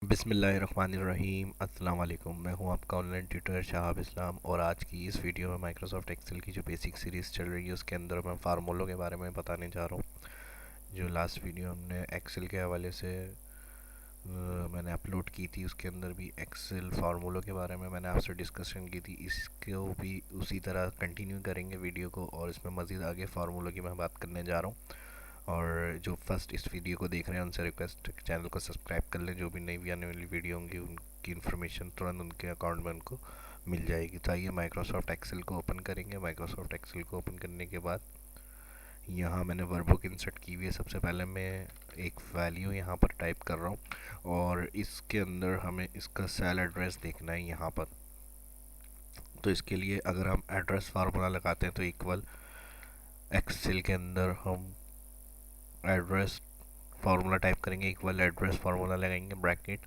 बिस्मिल्लाहिर्रहमानिर्रहीम अस्सलाम वालेकुम। मैं हूं आपका ऑनलाइन ट्यूटर शहाब इस्लाम और आज की इस वीडियो में माइक्रोसॉफ्ट एक्सेल की जो बेसिक सीरीज़ चल रही है उसके अंदर मैं फार्मूलों के बारे में बताने जा रहा हूं। जो लास्ट वीडियो हमने एक्सेल के हवाले से मैंने अपलोड की थी उसके अंदर भी एक्सेल फार्मूलों के बारे में मैंने आपसे डिस्कशन की थी। इसको भी उसी तरह कंटिन्यू करेंगे वीडियो को और इसमें मज़ीद आगे फार्मूलों की मैं बात करने जा रहा हूँ। और जो फर्स्ट इस वीडियो को देख रहे हैं उनसे रिक्वेस्ट चैनल को सब्सक्राइब कर लें। जो भी नई आने वाली वीडियो होंगी उनकी इन्फॉर्मेशन तुरंत उनके अकाउंट में उनको मिल जाएगी। तो आइए माइक्रोसॉफ्ट एक्सेल को ओपन करेंगे। माइक्रोसॉफ्ट एक्सेल को ओपन करने के बाद यहाँ मैंने वर्बुक इंसर्ट की हुई है। सबसे पहले मैं एक वैल्यू यहाँ पर टाइप कर रहा हूँ और इसके अंदर हमें इसका सेल एड्रेस देखना है यहाँ पर। तो इसके लिए अगर हम एड्रेस फार्मूला लगाते हैं तो इक्वल एक्सेल के अंदर हम एड्रेस फार्मूला टाइप करेंगे, इक्वल एड्रेस फार्मूला लगाएंगे, ब्रैकेट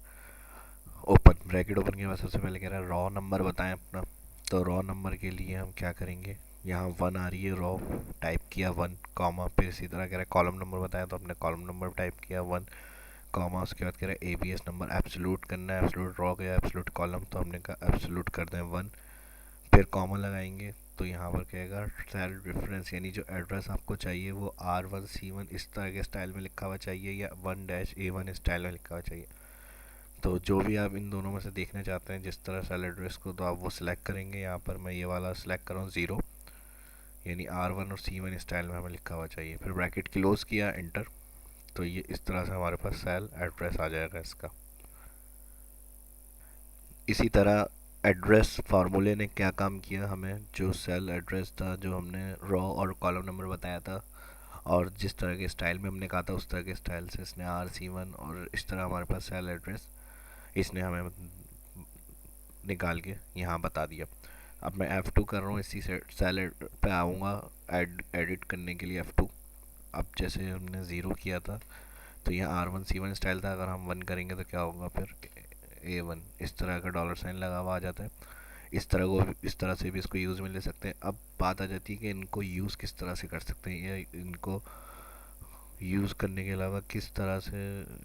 ओपन। ब्रैकेट ओपन के बाद सबसे पहले कह रहा है रॉ नंबर बताएं अपना। तो रॉ नंबर के लिए हम क्या करेंगे, यहाँ वन आ रही है रॉ, टाइप किया वन कॉमा, फिर इसी तरह कह रहा है कॉलम नंबर बताया तो हमने कॉलम नंबर टाइप किया वन कॉमा, उसके बाद कह रहा है एबीएस नंबर एब्सोल्यूट करना है। एब्सोल्यूट रॉ गया एब्सोल्यूट कॉलम तो हमने कहा एब्सोल्यूट कर दें वन, फिर कॉमा लगाएंगे। तो यहाँ पर कहेगा सेल रेफरेंस यानी जो एड्रेस आपको चाहिए वो R1C1 इस तरह के स्टाइल में लिखा हुआ चाहिए या 1-A1 स्टाइल में लिखा हुआ चाहिए। तो जो भी आप इन दोनों में से देखना चाहते हैं जिस तरह सेल एड्रेस को तो आप वो सिलेक्ट करेंगे। यहाँ पर मैं ये वाला सिलेक्ट कर रहा हूँ 0 यानी R1 और C1 स्टाइल में हमें लिखा हुआ चाहिए। फिर ब्रैकेट क्लोज किया एंटर। तो ये इस तरह से हमारे पास सेल एड्रेस आ जाएगा इसका। इसी तरह एड्रेस फार्मूले ने क्या काम किया, हमें जो सेल एड्रेस था जो हमने रॉ और कॉलम नंबर बताया था और जिस तरह के स्टाइल में हमने कहा था उस तरह के स्टाइल से इसने R1 और इस तरह हमारे पास सेल एड्रेस इसने हमें निकाल के यहाँ बता दिया। अब मैं F2 कर रहा हूँ, इसी से सेल पे आऊँगा एडिट करने के लिए F2। अब जैसे हमने ज़ीरो किया था तो यहाँ R1C1 स्टाइल था, अगर हम वन करेंगे तो क्या होगा, फिर A1 इस तरह का डॉलर साइन लगा हुआ आ जाता है। इस तरह से भी इसको यूज़ में ले सकते हैं। अब बात आ जाती है कि इनको यूज़ किस तरह से कर सकते हैं या इनको यूज़ करने के अलावा किस तरह से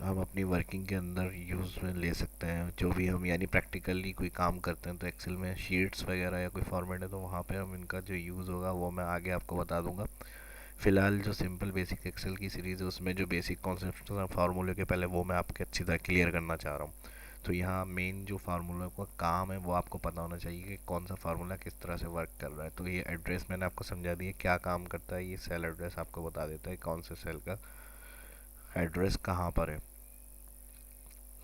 हम अपनी वर्किंग के अंदर यूज़ में ले सकते हैं। जो भी हम यानी प्रैक्टिकली कोई काम करते हैं तो एक्सेल में शीट्स वगैरह या कोई फॉर्मेट है तो वहाँ पे हम इनका जो यूज़ होगा वो मैं आगे आपको बता दूंगा। फ़िलहाल जो सिंपल बेसिक एक्सेल की सीरीज़ है उसमें जो बेसिक कॉन्सेप्ट फार्मूले के पहले वो मैं आपके अच्छी तरह क्लियर करना चाह रहा हूँ। तो यहाँ मेन जो फार्मूला का काम है वो आपको पता होना चाहिए कि कौन सा फार्मूला किस तरह से वर्क कर रहा है। तो ये एड्रेस मैंने आपको समझा दिया क्या काम करता है। ये सेल एड्रेस आपको बता देता है कौन से सेल का एड्रेस कहाँ पर है।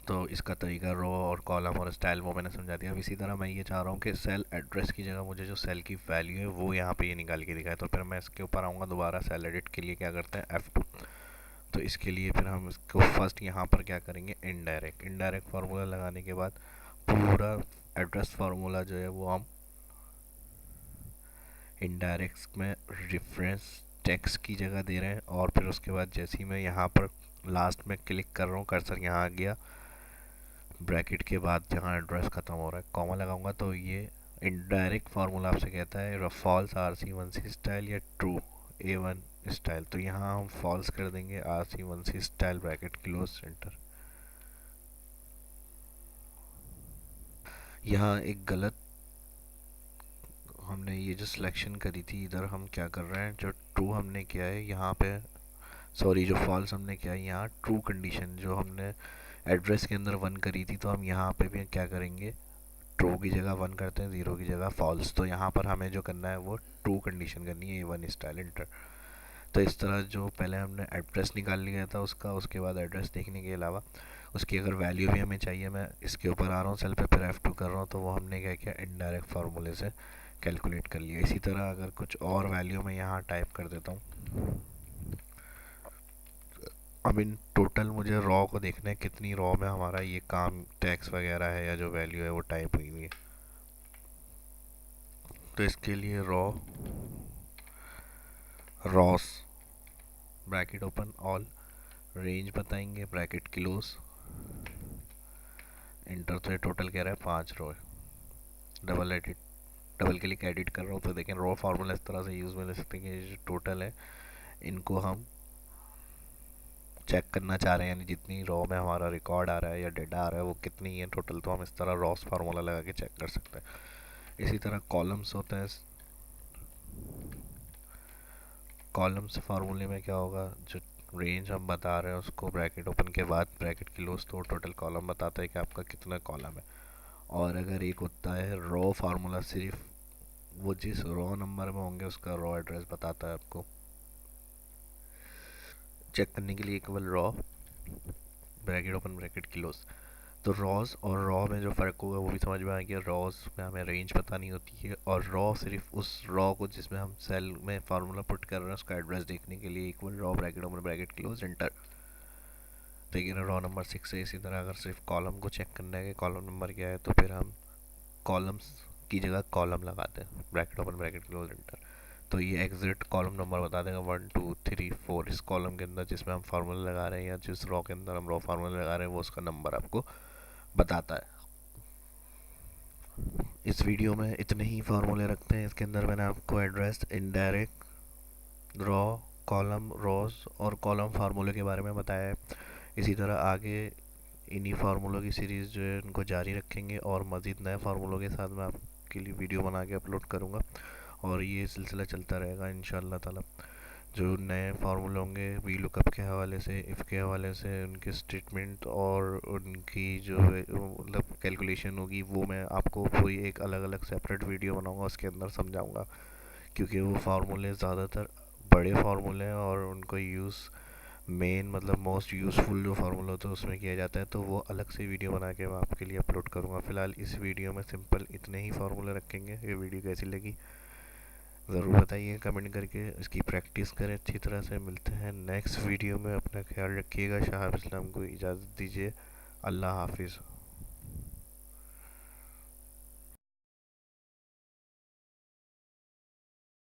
तो इसका तरीका रो और कॉलम और स्टाइल वो मैंने समझा दिया। अब इसी तरह मैं ये चाह रहा हूँ कि सेल एड्रेस की जगह मुझे जो सेल की वैल्यू है वो यहाँ पे ये निकाल के दिखाए। तो फिर मैं इसके ऊपर आऊँगा दोबारा, सेल एडिट के लिए क्या करते हैं F2। तो इसके लिए फिर हम इसको फर्स्ट यहाँ पर क्या करेंगे, इनडायरेक्ट फार्मूला लगाने के बाद पूरा एड्रेस फार्मूला जो है वो हम इनडायरेक्ट में रेफरेंस टेक्स्ट की जगह दे रहे हैं। और फिर उसके बाद जैसे ही मैं यहाँ पर लास्ट में क्लिक कर रहा हूँ, कर्सर यहाँ आ गया, ब्रैकेट के बाद जहाँ एड्रेस ख़त्म हो रहा है कॉमा लगाऊंगा तो ये इनडायरेक्ट फार्मूला आपसे कहता है फॉल्स RC1C स्टाइल या ट्रू A1 स्टाइल। तो यहाँ हम फॉल्स कर देंगे RC1C style, bracket close centre. यहाँ एक गलत हमने ये जो सिलेक्शन करी थी इधर हम क्या कर रहे हैं, जो ट्रू हमने किया है यहाँ पे, सॉरी जो फॉल्स हमने किया है यहाँ ट्रू कंडीशन जो हमने एड्रेस के अंदर वन करी थी तो हम यहाँ पे भी क्या करेंगे, ट्रू की जगह वन करते हैं, ज़ीरो की जगह फॉल्स। तो यहाँ पर हमें जो करना है वो ट्रू कंडीशन करनी है, A1 स्टाइल इंटर। तो इस तरह जो पहले हमने एड्रेस निकाल लिया था उसका, उसके बाद एड्रेस देखने के अलावा उसकी अगर वैल्यू भी हमें चाहिए, मैं इसके ऊपर आ रहा हूँ सेल पे, फिर F2 कर रहा हूँ तो वो हमने क्या किया इनडायरेक्ट फार्मूले से कैलकुलेट कर लिया। इसी तरह अगर कुछ और वैल्यू मैं यहाँ टाइप कर देता हूँ। अब इन टोटल मुझे रॉ को देखना है कितनी रॉ में हमारा ये काम टैक्स वगैरह है या जो वैल्यू है वो टाइप हुई हुई है। तो इसके लिए Ross bracket open all, range बताएंगे ब्रैकेट क्लोज इंटर। तो ये टोटल कह रहा है 5 रो है। डबल क्लिक एडिट कर रहा हूँ तो देखें रॉ फार्मूला इस तरह से यूज़ में ले सकते हैं कि ये जो टोटल है इनको हम चेक करना चाह रहे हैं, यानी जितनी रॉ में हमारा रिकॉर्ड आ रहा है या डेटा आ रहा है वो कितनी है टोटल, तो हम इस तरह रॉस फार्मूला लगा के चेक कर सकते हैं। इसी तरह कॉलम्स होते हैं। कॉलम्स फार्मूले में क्या होगा, जो रेंज हम बता रहे हैं उसको ब्रैकेट ओपन के बाद ब्रैकेट क्लोज, तो टोटल कॉलम बताता है कि आपका कितना कॉलम है। और अगर एक होता है रॉ फार्मूला, सिर्फ वो जिस रॉ नंबर में होंगे उसका रॉ एड्रेस बताता है आपको। चेक करने के लिए केवल raw bracket open bracket close. तो रॉज और रॉ में जो फ़र्क होगा वो भी समझ में आ गया। रॉज में हमें रेंज पता नहीं होती है, और रॉ सिर्फ उस रॉ को जिसमें हम सेल में फार्मूला पुट कर रहे हैं उसका एड्रेस देखने के लिए equal raw bracket open bracket close enter. तो ये रॉ नंबर 6 है। इसी तरह अगर सिर्फ कॉलम को चेक करना है कि कॉलम नंबर क्या है, तो फिर हम कॉलम्स की जगह कॉलम लगाते हैं, bracket open bracket close enter. तो ये एग्जिट कॉलम नंबर बता देगा 1 2 3 4। इस कॉलम के अंदर जिसमें हम फार्मूला लगा रहे हैं या जिस रॉ के अंदर हम रॉ फार्मूला लगा रहे हैं वो उसका नंबर आपको बताता है। इस वीडियो में इतने ही फार्मूले रखते हैं। इसके अंदर मैंने आपको address, indirect, raw, column, rows और कॉलम फार्मूले के बारे में बताया है। इसी तरह आगे इन्हीं फार्मूलों की सीरीज़ जो है उनको जारी रखेंगे, और मज़ीद नए फार्मूलों के साथ मैं आपके लिए वीडियो बना के अपलोड करूँगा, और ये सिलसिला चलता रहेगा इंशाअल्लाह ताला। जो नए फार्मूले होंगे वी लुकअप के हवाले से, इफ़ के हवाले से, उनके स्टेटमेंट और उनकी जो मतलब कैलकुलेशन होगी, वो मैं आपको पूरी एक अलग अलग सेपरेट वीडियो बनाऊंगा, उसके अंदर समझाऊंगा। क्योंकि वो फार्मूले ज़्यादातर बड़े फार्मूले हैं और उनको यूज़ मेन मतलब मोस्ट यूज़फुल जो फार्मूला होता है उसमें किया जाता है, तो वो अलग से वीडियो बना के मैं आपके लिए अपलोड करूँगा। फ़िलहाल इस वीडियो में सिंपल इतने ही फार्मूले रखेंगे। ये वीडियो कैसी लगी ज़रूर बताइए कमेंट करके, इसकी प्रैक्टिस करें अच्छी तरह से। मिलते हैं नेक्स्ट वीडियो में, अपना ख्याल रखिएगा। शाहाब इस्लाम को इजाज़त दीजिए। अल्लाह हाफिज़।